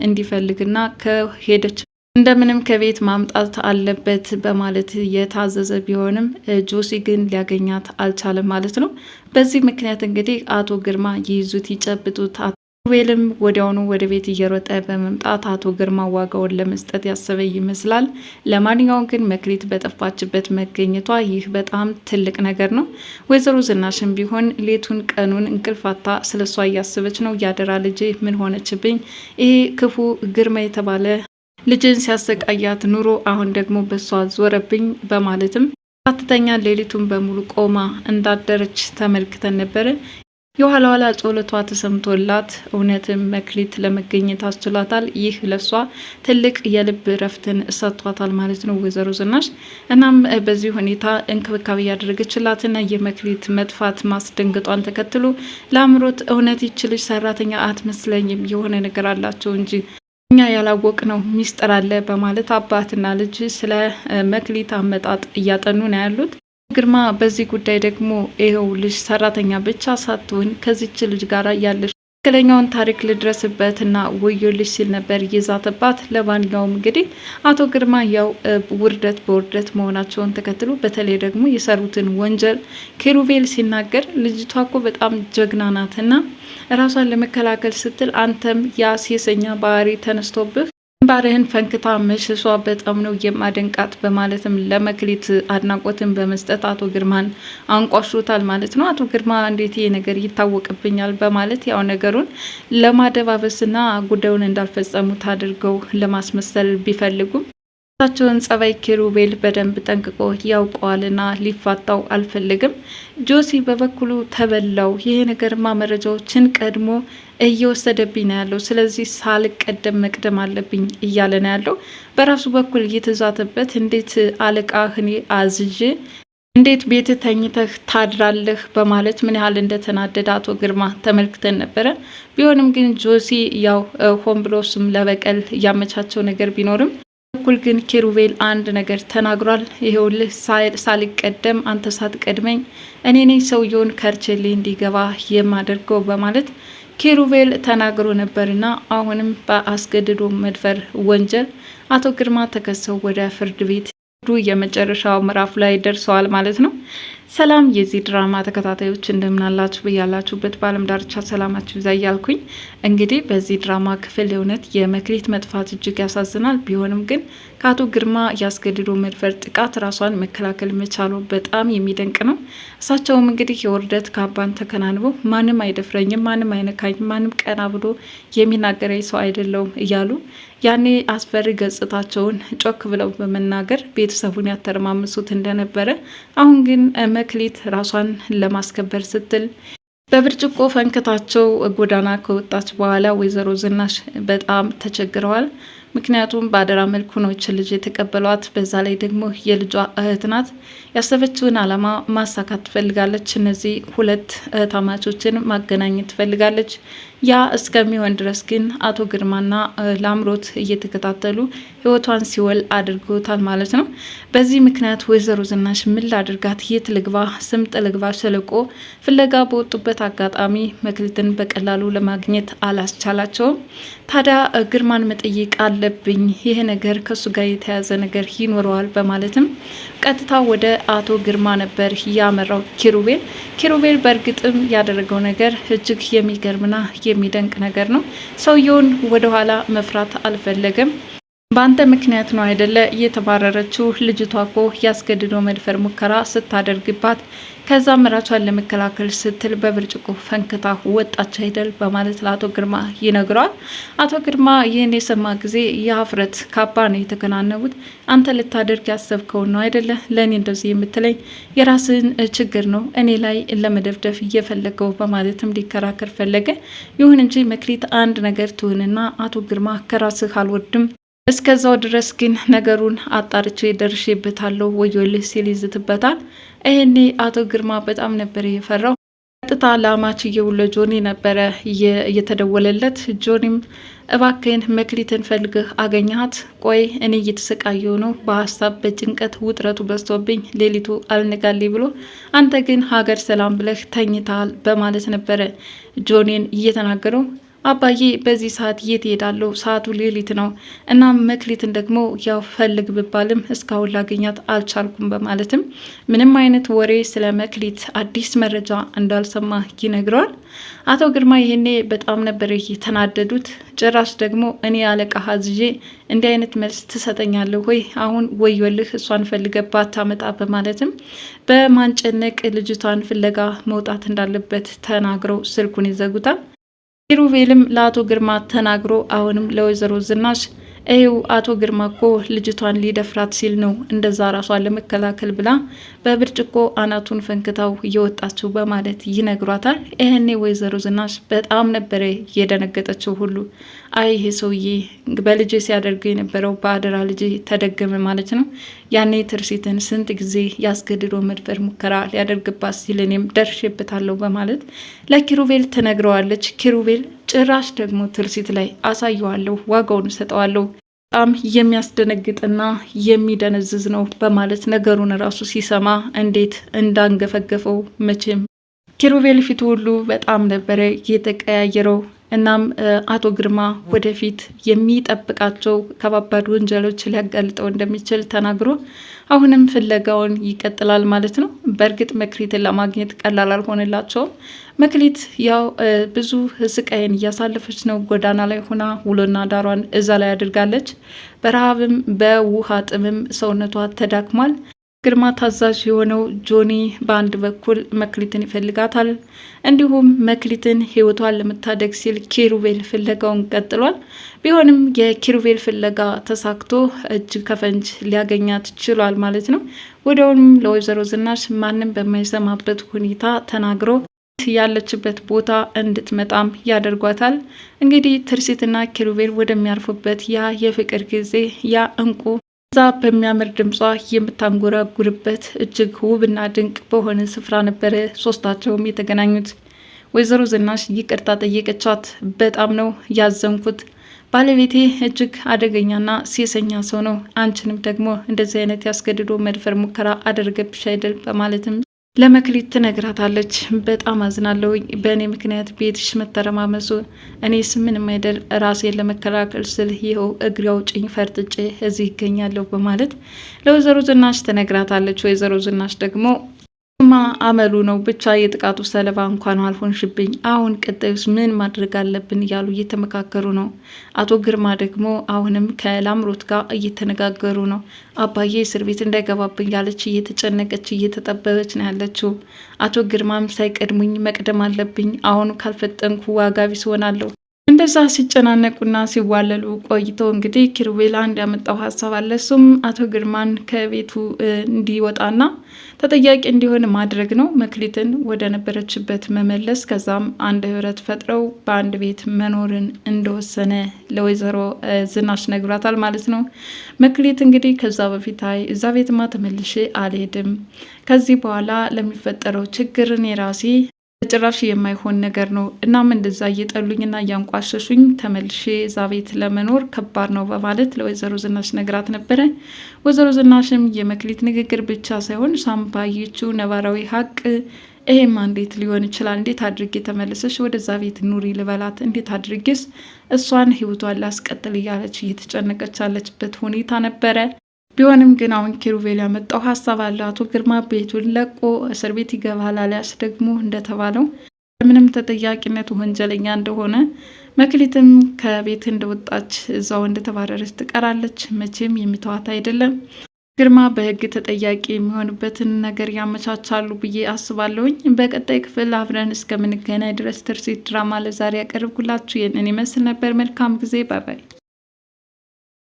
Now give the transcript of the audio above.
እንዲፈልግና ከሄደች እንደምንም ከቤት ማምጣት አለበት በማለት የታዘዘ ቢሆንም ጆሲ ግን ሊያገኛት አልቻለም ማለት ነው። በዚህ ምክንያት እንግዲህ አቶ ግርማ ይይዙት ይጨብጡት ኪሩቤልም ወዲያውኑ ወደ ቤት እየሮጠ በመምጣት አቶ ግርማ ዋጋውን ለመስጠት ያሰበ ይመስላል። ለማንኛውም ግን መክሊት በጠፋችበት መገኘቷ ይህ በጣም ትልቅ ነገር ነው። ወይዘሮ ዝናሽም ቢሆን ሌቱን ቀኑን እንቅልፋታ ስለሷ እያሰበች ነው። ያደራ ልጄ ምን ሆነችብኝ? ይሄ ክፉ ግርማ የተባለ ልጅን ሲያሰቃያት ኑሮ አሁን ደግሞ በሷ ዞረብኝ በማለትም ሳትተኛ ሌሊቱን በሙሉ ቆማ እንዳደረች ተመልክተን ነበረ። የኋላ ኋላ ጸሎቷ ተሰምቶላት እውነትም መክሊት ለመገኘት አስችሏታል። ይህ ለሷ ትልቅ የልብ ረፍትን ሰጥቷታል ማለት ነው ወይዘሮ ዝናሽ። እናም በዚህ ሁኔታ እንክብካቤ ያደረገችላትና የመክሊት መጥፋት ማስደንገጧን ተከትሎ ለአምሮት እውነት ይችልሽ ሰራተኛ አትመስለኝም፣ የሆነ ነገር አላቸው እንጂ እኛ ያላወቅ ነው ሚስጥር አለ በማለት አባትና ልጅ ስለ መክሊት አመጣጥ እያጠኑ ነው ያሉት። ግርማ በዚህ ጉዳይ ደግሞ ይኸው ልጅ ሰራተኛ ብቻ ሳትሆን ከዚች ልጅ ጋር ያለች ትክክለኛውን ታሪክ ልድረስበትና ወዮልሽ ሲል ነበር ይዛተባት። ለማንኛውም እንግዲህ አቶ ግርማ ያው ውርደት በውርደት መሆናቸውን ተከትሎ በተለይ ደግሞ የሰሩትን ወንጀል ኪሩቤል ሲናገር ልጅቷ እኮ በጣም ጀግና ናትና ራሷን ለመከላከል ስትል አንተም ያ ሴሰኛ ባህሪ ተነስቶብህ ግንባርህን ፈንክታ መሸሿ በጣም ነው የማደንቃት በማለትም ለመክሊት አድናቆትን በመስጠት አቶ ግርማን አንቋሾታል ማለት ነው። አቶ ግርማ እንዴት ይሄ ነገር ይታወቅብኛል በማለት ያው ነገሩን ለማደባበስና ጉዳዩን እንዳልፈጸሙት አድርገው ለማስመሰል ቢፈልጉም እሳቸውን ጸባይ ኪሩቤል በደንብ ጠንቅቆ ያውቀዋልና ሊፋታው አልፈልግም። ጆሲ በበኩሉ ተበላው፣ ይሄ ነገርማ መረጃዎችን ቀድሞ እየወሰደብኝ ነው ያለው፣ ስለዚህ ሳልቀደም መቅደም አለብኝ እያለ ነው ያለው። በራሱ በኩል እየተዛተበት እንዴት አለቃ እኔ አዝዤ እንዴት ቤት ተኝተህ ታድራለህ በማለት ምን ያህል እንደተናደደ አቶ ግርማ ተመልክተን ነበረ። ቢሆንም ግን ጆሲ ያው ሆን ብሎ እሱም ለበቀል ያመቻቸው ነገር ቢኖርም በኩል ግን ኪሩቤል አንድ ነገር ተናግሯል። ይሄውልህ ሳልቀደም አንተ ሳትቀድመኝ እኔ ነኝ ሰውየውን ከርቸሌ እንዲገባ የማደርገው በማለት ኪሩቤል ተናግሮ ነበርና አሁንም በአስገድዶ መድፈር ወንጀል አቶ ግርማ ተከሰው ወደ ፍርድ ቤት የመጨረሻው ምዕራፍ ላይ ደርሰዋል ማለት ነው። ሰላም የዚህ ድራማ ተከታታዮች እንደምናላችሁ በያላችሁበት በዓለም ዳርቻ ሰላማችሁ ይብዛ እያልኩኝ እንግዲህ በዚህ ድራማ ክፍል እውነት የመክሊት መጥፋት እጅግ ያሳዝናል። ቢሆንም ግን ከአቶ ግርማ ያስገድዶ መድፈር ጥቃት ራሷን መከላከል መቻሉ በጣም የሚደንቅ ነው። እሳቸውም እንግዲህ የውርደት ካባን ተከናንበው ማንም አይደፍረኝም፣ ማንም አይነካኝም፣ ማንም ቀና ብሎ የሚናገረኝ ሰው አይደለውም እያሉ ያኔ አስፈሪ ገጽታቸውን ጮክ ብለው በመናገር ቤተሰቡን ያተረማምሱት እንደነበረ አሁን ግን መክሊት ራሷን ለማስከበር ስትል በብርጭቆ ፈንክታቸው ጎዳና ከወጣች በኋላ ወይዘሮ ዝናሽ በጣም ተቸግረዋል። ምክንያቱም በአደራ መልኩ ነው ልጅ የተቀበሏት። በዛ ላይ ደግሞ የልጇ እህት ናት። ያሰበችውን አላማ ማሳካት ትፈልጋለች። እነዚህ ሁለት እህታማቾችን ማገናኘት ትፈልጋለች። ያ እስከሚሆን ድረስ ግን አቶ ግርማና ላምሮት እየተከታተሉ ህይወቷን ሲወል አድርጎታል ማለት ነው። በዚህ ምክንያት ወይዘሮ ዝናሽ ምን ላድርጋት፣ የት ልግባ፣ ስምጥ ልግባ፣ ሸለቆ ፍለጋ በወጡበት አጋጣሚ መክሊትን በቀላሉ ለማግኘት አላስቻላቸውም። ታዲያ ግርማን መጠየቅ አለብኝ፣ ይሄ ነገር ከሱ ጋር የተያዘ ነገር ይኖረዋል በማለትም ቀጥታ ወደ አቶ ግርማ ነበር ያመራው ኪሩቤል በእርግጥም ያደረገው ነገር እጅግ የሚገርምና የሚደንቅ ነገር ነው። ሰውየውን ወደኋላ መፍራት አልፈለገም። በአንተ ምክንያት ነው አይደለ እየተባረረችው ልጅቷ እኮ ያስገድዶ መድፈር ሙከራ ስታደርግባት ከዛም ራሷን ለመከላከል ስትል በብርጭቆ ፈንክታ ወጣች አይደል በማለት ለአቶ ግርማ ይነግረዋል። አቶ ግርማ ይህን የሰማ ጊዜ የሀፍረት ካባ ነው የተከናነቡት። አንተ ልታደርግ ያሰብከውን ነው አይደለ ለእኔ እንደዚህ የምትለኝ፣ የራስን ችግር ነው እኔ ላይ ለመደፍደፍ እየፈለገው በማለትም ሊከራከር ፈለገ። ይሁን እንጂ መክሊት አንድ ነገር ትሁንና አቶ ግርማ ከራስህ አልወርድም፣ እስከዛው ድረስ ግን ነገሩን አጣርቼ ደርሼበታለሁ ወዮልህ ሲል ይዝትበታል። ይሄኔ አቶ ግርማ በጣም ነበር የፈራው። ቀጥታ ለአማችየው ለጆኒ ነበረ እየተደወለለት። ጆኒም እባክህን መክሊትን ፈልገህ አገኘሃት? ቆይ እኔ እየተሰቃየሁ ነው፣ በሀሳብ በጭንቀት ውጥረቱ በዝቶብኝ ሌሊቱ አልነጋልኝ ብሎ አንተ ግን ሀገር ሰላም ብለህ ተኝተሃል በማለት ነበረ ጆኒን እየተናገረው። አባዬ በዚህ ሰዓት የት ሄዳለሁ? ሰዓቱ ሌሊት ነው። እናም መክሊትን ደግሞ ያው ፈልግ ብባልም እስካሁን ላገኛት አልቻልኩም በማለትም ምንም አይነት ወሬ ስለ መክሊት አዲስ መረጃ እንዳልሰማ ይነግረዋል። አቶ ግርማ ይሄኔ በጣም ነበር የተናደዱት። ጭራሽ ደግሞ እኔ አለቃ አዝዤ እንዲህ አይነት መልስ ትሰጠኛለህ ወይ? አሁን ወዮልህ እሷን ፈልገባት ታመጣ በማለትም በማንጨነቅ ልጅቷን ፍለጋ መውጣት እንዳለበት ተናግረው ስልኩን ይዘጉታል። ኪሩቤልም ለአቶ ግርማ ተናግሮ አሁንም ለወይዘሮ ዝናሽ ይኸው አቶ ግርማ እኮ ልጅቷን ሊደፍራት ሲል ነው እንደዛ ራሷን ለመከላከል ብላ በብርጭቆ አናቱን ፈንክታው እየወጣችው በማለት ይነግሯታል። ይህኔ ወይዘሮ ዝናሽ በጣም ነበረ የደነገጠችው ሁሉ አይ ይሄ ሰውዬ በልጄ ሲያደርገው የነበረው በአደራ ልጄ ተደገመ ማለት ነው። ያኔ ትርሲትን ስንት ጊዜ ያስገድዶ መድፈር ሙከራ ሊያደርግባት ሲል እኔም ደርሼበታለሁ በማለት ለኪሩቤል ትነግረዋለች። ኪሩቤል ጭራሽ ደግሞ ትርሲት ላይ አሳየዋለሁ፣ ዋጋውን እሰጠዋለሁ፣ በጣም የሚያስደነግጥና የሚደነዝዝ ነው በማለት ነገሩን ራሱ ሲሰማ እንዴት እንዳንገፈገፈው መቼም ኪሩቤል ፊቱ ሁሉ በጣም ነበረ የተቀያየረው። እናም አቶ ግርማ ወደፊት የሚጠብቃቸው ከባባድ ወንጀሎች ሊያጋልጠው እንደሚችል ተናግሮ አሁንም ፍለጋውን ይቀጥላል ማለት ነው። በእርግጥ መክሊትን ለማግኘት ቀላል አልሆነላቸውም። መክሊት ያው ብዙ ስቃይን እያሳለፈች ነው። ጎዳና ላይ ሆና ውሎና ዳሯን እዛ ላይ አድርጋለች። በረሃብም በውሃ ጥምም ሰውነቷ ተዳክሟል። ግርማ ታዛዥ የሆነው ጆኒ በአንድ በኩል መክሊትን ይፈልጋታል። እንዲሁም መክሊትን ሕይወቷን ለመታደግ ሲል ኪሩቤል ፍለጋውን ቀጥሏል። ቢሆንም የኪሩቤል ፍለጋ ተሳክቶ እጅ ከፈንጅ ሊያገኛት ችሏል ማለት ነው። ወዲያውኑም ለወይዘሮ ዝናሽ ማንም በማይሰማበት ሁኔታ ተናግሮ ያለችበት ቦታ እንድትመጣም ያደርጓታል። እንግዲህ ትርሲትና ኪሩቤል ወደሚያርፉበት ያ የፍቅር ጊዜ ያ እንቁ እዛ በሚያምር ድምጿ የምታንጎራጉርበት እጅግ ውብና ድንቅ በሆነ ስፍራ ነበረ ሶስታቸውም የተገናኙት። ወይዘሮ ዝናሽ ይቅርታ ጠየቀቻት። በጣም ነው ያዘንኩት፣ ባለቤቴ እጅግ አደገኛና ሴሰኛ ሰው ነው፣ አንቺንም ደግሞ እንደዚህ አይነት ያስገድዶ መድፈር ሙከራ አደረገብሽ አይደል በማለትም ለመክሊት ትነግራታለች። በጣም አዝናለሁ በእኔ ምክንያት ቤትሽ መተረማመሱ፣ እኔስ ምንም አይደል ራሴን ለመከላከል ስል ይኸው እግሬ አውጭኝ ፈርጥጬ እዚህ ይገኛለሁ በማለት ለወይዘሮ ዝናሽ ትነግራታለች። ወይዘሮ ዝናሽ ደግሞ ማ አመሉ ነው ብቻ የጥቃቱ ሰለባ እንኳን አልሆንሽብኝ፣ አሁን ቀጣዩስ ምን ማድረግ አለብን እያሉ እየተመካከሩ ነው። አቶ ግርማ ደግሞ አሁንም ከላምሮት ጋር እየተነጋገሩ ነው። አባዬ እስር ቤት እንዳይገባብኝ ያለች እየተጨነቀች እየተጠበበች ነው ያለችው። አቶ ግርማም ሳይቀድሙኝ መቅደም አለብኝ፣ አሁኑ ካልፈጠንኩ ዋጋ ቢስ ሆናለሁ። እንደዛ ሲጨናነቁና ሲዋለሉ ቆይተው እንግዲህ ኪሩቤል አንድ ያመጣው ሀሳብ አለ። እሱም አቶ ግርማን ከቤቱ እንዲወጣና ተጠያቂ እንዲሆን ማድረግ ነው። መክሊትን ወደ ነበረችበት መመለስ፣ ከዛም አንድ ህብረት ፈጥረው በአንድ ቤት መኖርን እንደወሰነ ለወይዘሮ ዝናሽ ነግሯታል ማለት ነው። መክሊት እንግዲህ ከዛ በፊት አይ እዛ ቤትማ ተመልሼ አልሄድም፣ ከዚህ በኋላ ለሚፈጠረው ችግርን የራሴ ጭራሽ የማይሆን ነገር ነው። እናም እንደዛ እየጠሉኝና እያንቋሸሹኝ ተመልሼ እዛ ቤት ለመኖር ከባድ ነው በማለት ለወይዘሮ ዝናሽ ነግራት ነበረ። ወይዘሮ ዝናሽም የመክሊት ንግግር ብቻ ሳይሆን ሳምባየችው ነባራዊ ሀቅ ይሄማ እንዴት ሊሆን ይችላል? እንዴት አድርጌ ተመልሰሽ ወደዛ ቤት ኑሪ ልበላት? እንዴት አድርጌስ እሷን ህይወቷን ላስቀጥል እያለች እየተጨነቀች ያለችበት ሁኔታ ነበረ። ቢሆንም ግን አሁን ኪሩቤል ያመጣው ሀሳብ አለ። አቶ ግርማ ቤቱን ለቆ እስር ቤት ይገባል፣ አሊያስ ደግሞ እንደተባለው ምንም ተጠያቂነቱ ወንጀለኛ እንደሆነ፣ መክሊትም ከቤት እንደወጣች እዛው እንደተባረረች ትቀራለች። መቼም የሚተዋት አይደለም። ግርማ በህግ ተጠያቂ የሚሆንበትን ነገር ያመቻቻሉ ብዬ አስባለሁኝ። በቀጣይ ክፍል አብረን እስከምንገናኝ ድረስ ትርሲት ድራማ ለዛሬ ያቀርብኩላችሁ ይህንን ይመስል ነበር። መልካም ጊዜ። ባይ ባይ።